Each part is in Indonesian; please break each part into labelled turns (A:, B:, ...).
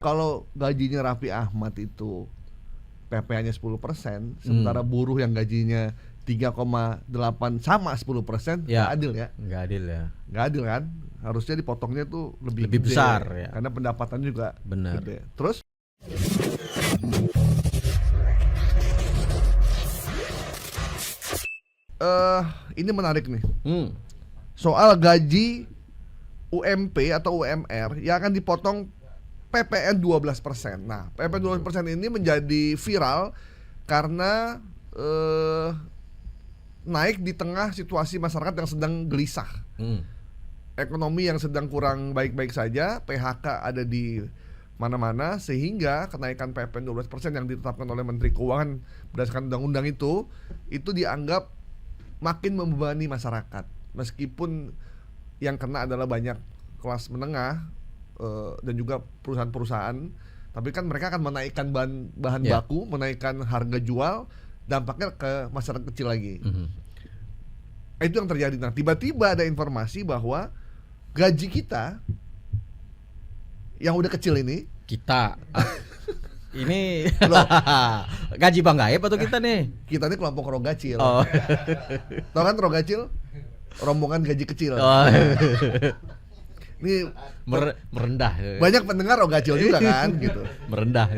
A: Kalau gajinya Raffi Ahmad itu PPh-nya 10%, sementara buruh yang gajinya 3,8 sama 10%,
B: Ya.
A: nggak adil ya?
B: Nggak adil ya.
A: Nggak adil kan? Harusnya dipotongnya tuh lebih gede,
B: besar ya.
A: karena pendapatan juga
B: Benar.
A: gede. Terus ini menarik nih. Soal gaji UMP atau UMR yang akan dipotong PPN 12%. Nah, PPN 12% ini menjadi viral karena naik di tengah situasi masyarakat yang sedang gelisah. Ekonomi yang sedang kurang baik-baik saja, PHK ada di mana-mana, sehingga kenaikan PPN 12% yang ditetapkan oleh Menteri Keuangan berdasarkan undang-undang itu dianggap makin membebani masyarakat. Meskipun yang kena adalah banyak kelas menengah dan juga perusahaan-perusahaan, tapi kan mereka akan menaikkan bahan baku, menaikkan harga jual, dampaknya ke masyarakat kecil lagi. Itu yang terjadi. Nah, tiba-tiba ada informasi bahwa gaji kita yang udah kecil ini
B: ini gaji Bang Gaib atau kita nih?
A: Kita ini kelompok rogacil.
B: Oh.
A: Tahu kan rogacil? Rombongan gaji kecil.
B: Oh.
A: Ini
B: merendah.
A: Banyak pendengar rogacil juga kan gitu.
B: Merendah.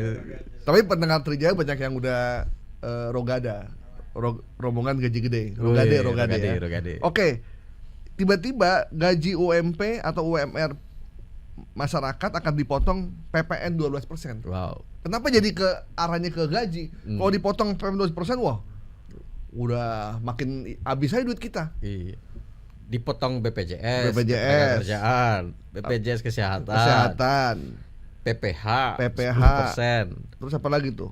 A: Tapi pendengar Trijaya banyak yang udah rogada. Rombongan gaji gede. Rogade ya. Oke. Tiba-tiba gaji UMP atau UMR masyarakat akan dipotong PPN 12%.
B: Wow.
A: Kenapa jadi arahnya ke gaji? Kalau dipotong PPN 12%, wah, udah makin habis aja duit kita.
B: Iya. Dipotong BPJS, kerjaan, BPJS kesehatan, PPH 10%.
A: Terus apa lagi tuh?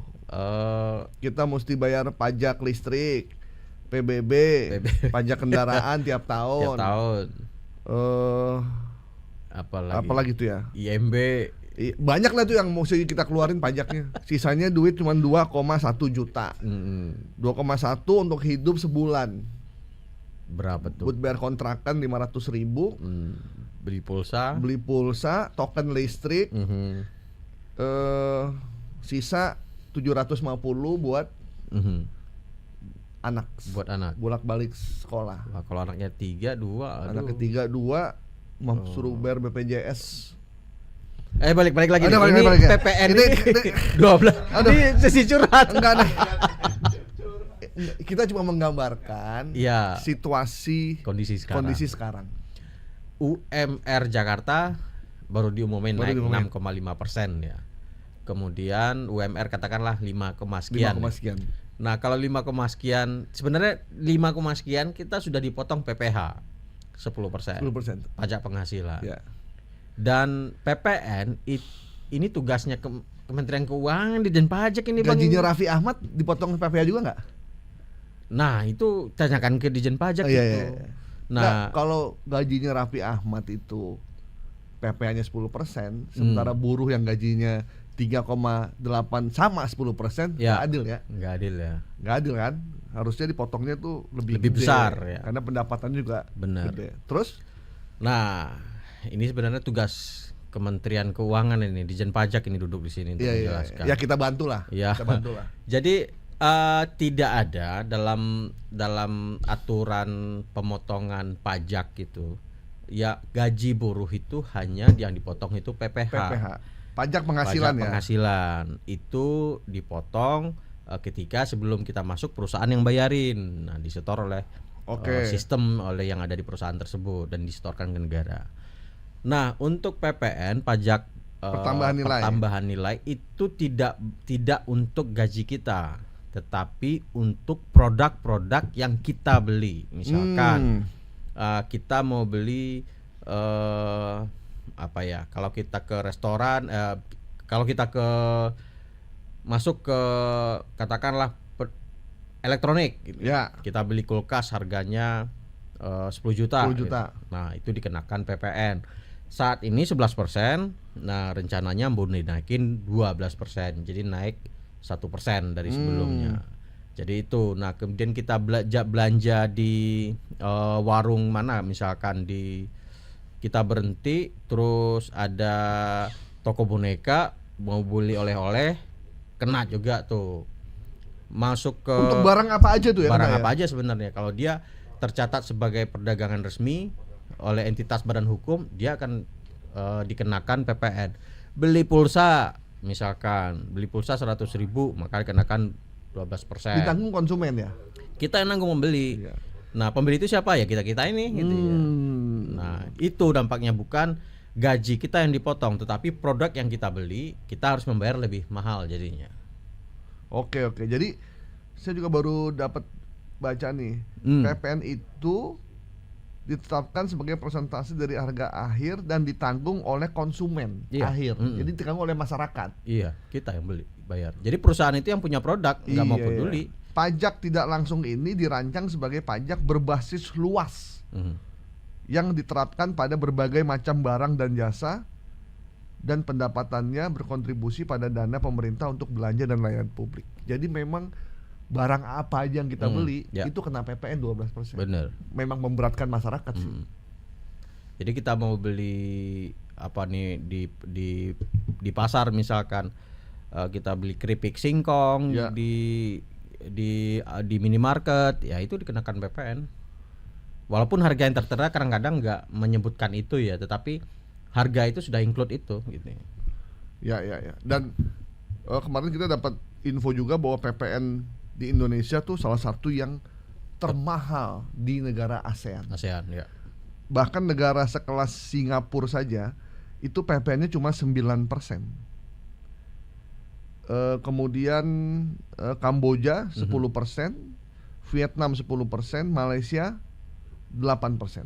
A: Kita mesti bayar pajak listrik, PBB, pajak kendaraan tiap tahun. Apalagi tuh ya?
B: IMB.
A: Banyak lah tuh yang mesti kita keluarin pajaknya. Sisanya duit cuma 2,1 juta. 2,1 untuk hidup sebulan.
B: Berapa tuh?
A: Buat bayar kontrakan 500.000.
B: Beli pulsa,
A: token listrik. Sisa 750 buat anak. Bolak-balik sekolah.
B: Wah, kalau anaknya 3, 2.
A: Anak ketiga 2 mau suruh bayar BPJS.
B: Balik lagi.
A: Ini
B: PPN ini 12. Ini sesi curhat.
A: Enggak nih. Kita cuma menggambarkan situasi
B: kondisi sekarang. UMR Jakarta baru diumumin naik 6,5% ya. Kemudian UMR katakanlah 5, sekian. Nah, kalau 5, sekian, sebenarnya 5, sekian kita sudah dipotong PPh 10%. Pajak penghasilan. Ya. Dan PPN ini tugasnya Kementerian Keuangan, Ditjen Pajak ini.
A: Gajinya Raffi Ahmad dipotong PPh juga nggak?
B: Nah, itu tanyakan ke Ditjen Pajak itu.
A: Iya. Nah, kalau gajinya Raffi Ahmad itu PPh-nya 10%, sementara buruh yang gajinya 3,8 sama 10%, nggak adil ya?
B: Nggak adil ya.
A: Nggak adil kan? Harusnya dipotongnya tuh lebih gede,
B: besar ya.
A: Karena pendapatan juga gede. Terus?
B: Nah, ini sebenarnya tugas Kementerian Keuangan ini, Ditjen Pajak ini duduk di sini untuk menjelaskan.
A: Ya, kita bantulah.
B: Jadi tidak ada dalam aturan pemotongan pajak gitu. Ya, gaji buruh itu hanya yang dipotong itu PPh.
A: Pajak penghasilan.
B: Pajak penghasilan itu dipotong ketika sebelum kita masuk perusahaan yang bayarin. Nah, disetor oleh sistem oleh yang ada di perusahaan tersebut dan disetorkan ke negara. Nah, untuk PPN pajak pertambahan nilai itu tidak untuk gaji kita, tetapi untuk produk-produk yang kita beli. Misalkan kita mau beli kalau kita ke restoran, kalau kita masuk ke katakanlah elektronik gitu. Kita beli kulkas harganya 10 juta. Gitu. Nah, itu dikenakan PPN. Saat ini 11%. Nah, rencananya mau dinaikin 12%. Jadi naik 1% dari sebelumnya. Jadi itu. Nah, kemudian kita belanja di warung mana, misalkan kita berhenti terus ada toko boneka mau beli oleh-oleh kena juga tuh. Masuk ke
A: untuk barang apa aja tuh ya?
B: Barang
A: kena
B: apa aja sebenarnya. Kalau dia tercatat sebagai perdagangan resmi oleh entitas badan hukum, dia akan dikenakan PPN. Beli pulsa misalkan, beli pulsa 100.000 maka dikenakan 12%.
A: Ditanggung konsumen ya?
B: Kita yang nanggung membeli.
A: Iya.
B: Nah, pembeli itu siapa ya? Kita ini gitu ya. Nah, itu dampaknya bukan gaji kita yang dipotong, tetapi produk yang kita beli kita harus membayar lebih mahal jadinya.
A: Oke. Jadi saya juga baru dapat baca nih, PPN itu ditetapkan sebagai persentase dari harga akhir dan ditanggung oleh konsumen akhir. Jadi ditanggung oleh masyarakat.
B: Iya, kita yang beli, bayar. Jadi perusahaan itu yang punya produk, nggak mau peduli.
A: Pajak tidak langsung ini dirancang sebagai pajak berbasis luas yang diterapkan pada berbagai macam barang dan jasa, dan pendapatannya berkontribusi pada dana pemerintah untuk belanja dan layanan publik. Jadi memang barang apa aja yang kita beli itu kena PPN 12%.
B: Bener.
A: Memang memberatkan masyarakat sih.
B: Jadi kita mau beli apa nih di pasar misalkan, kita beli keripik singkong di minimarket, ya itu dikenakan PPN. Walaupun harga yang tertera kadang-kadang nggak menyebutkan itu ya, tetapi harga itu sudah include itu gitu.
A: Ya. Dan kemarin kita dapat info juga bahwa PPN di Indonesia tuh salah satu yang termahal di negara ASEAN.
B: Ya.
A: Bahkan negara sekelas Singapura saja itu PPN-nya cuma 9%. Kemudian Kamboja 10%, Vietnam 10%, Malaysia 8%.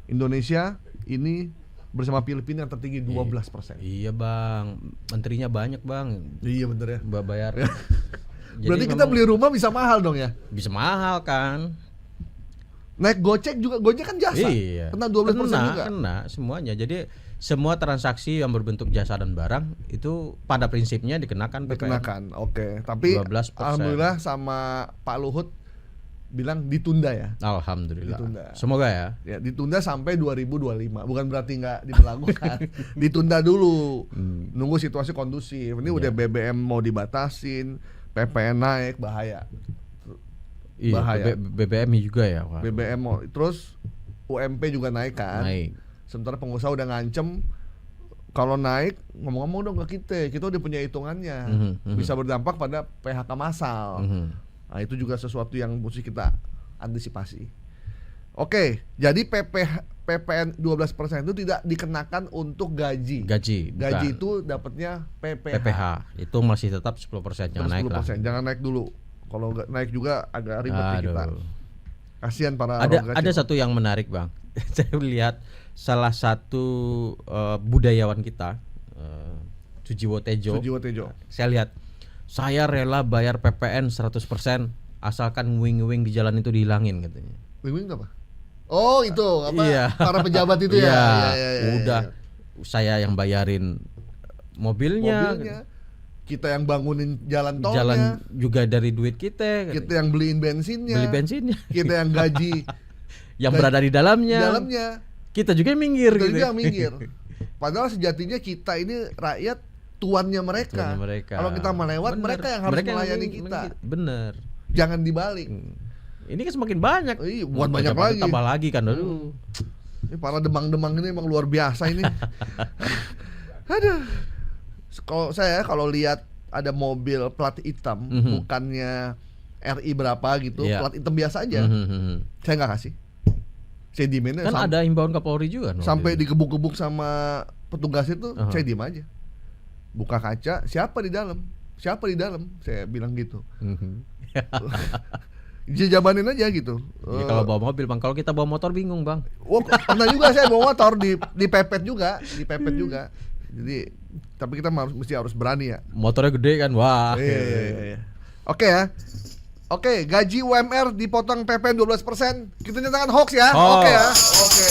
A: Indonesia ini bersama Filipina yang tertinggi 12%.
B: Iya bang, menterinya banyak bang.
A: Iya bener ya.
B: Bayar.
A: Berarti kita beli rumah bisa mahal dong ya?
B: Bisa mahal kan.
A: Naik Gojek juga, Gojek kan jasa.
B: Iya.
A: Kena 12% juga.
B: Kena semuanya. Jadi semua transaksi yang berbentuk jasa dan barang itu pada prinsipnya dikenakan PPN.
A: Dikenakan, oke. Tapi
B: 12%.
A: alhamdulillah sama Pak Luhut bilang ditunda ya.
B: Alhamdulillah.
A: Ditunda.
B: Semoga ya.
A: Ya ditunda sampai 2025. Bukan berarti nggak diberlakukan. Ditunda dulu. Nunggu situasi kondusif. Ini udah BBM mau dibatasin, PPN naik, bahaya.
B: Iya,
A: bahaya.
B: BBM juga ya. Wah.
A: BBM mau, terus UMP juga naik kan.
B: Naik.
A: Sementara pengusaha udah ngancem kalau naik ngomong-ngomong dong ke kita udah punya hitungannya. Bisa berdampak pada PHK massal. Nah, itu juga sesuatu yang mesti kita antisipasi. Oke, jadi PPN 12% itu tidak dikenakan untuk gaji.
B: Gaji
A: itu dapatnya
B: PPH. Itu masih tetap 10%, jangan naik lah.
A: Jangan naik dulu. Kalau naik juga agak ribet nih kita. Kasihan para
B: ada satu yang menarik bang. Saya lihat salah satu budayawan kita, Sujiwo Tejo. Saya lihat, saya rela bayar PPN 100% asalkan wing-wing di jalan itu dihilangin katanya.
A: Wing-wing apa? Oh itu apa?
B: Iya.
A: Para pejabat itu ya.
B: Udah saya yang bayarin mobilnya.
A: Kita yang bangunin jalan tolnya.
B: Jalan juga dari duit kita.
A: Kita yang beliin bensinnya. Kita yang gaji
B: yang berada di dalamnya. Kita juga yang minggir.
A: Padahal sejatinya kita ini rakyat tuannya mereka. Kalau kita melewat, mereka yang harus melayani kita.
B: Bener.
A: Jangan dibalik.
B: Ini kan semakin banyak.
A: Buat banyak lagi.
B: Tambah lagi kan. Aduh.
A: Ini para demang-demang ini emang luar biasa ini. Aduh. Kalau lihat ada mobil plat hitam, bukannya RI berapa gitu, plat hitam biasa aja, saya nggak kasih. Sedimennya
B: kan ada imbauan Kapolri juga.
A: Sampai digebuk-gebuk sama petugas itu, saya diem aja. Buka kaca, siapa di dalam? Saya bilang gitu. Jabanin aja gitu.
B: Ya, kalau bawa mobil bang, kalau kita bawa motor bingung bang.
A: Pernah juga saya bawa motor dipepet juga. Jadi tapi kita harus berani ya.
B: Motornya gede kan, wah.
A: Iya. Oke ya. Oke, gaji UMR dipotong PPN 12%. Kita nyatakan hoax ya. Oke ya. Oke.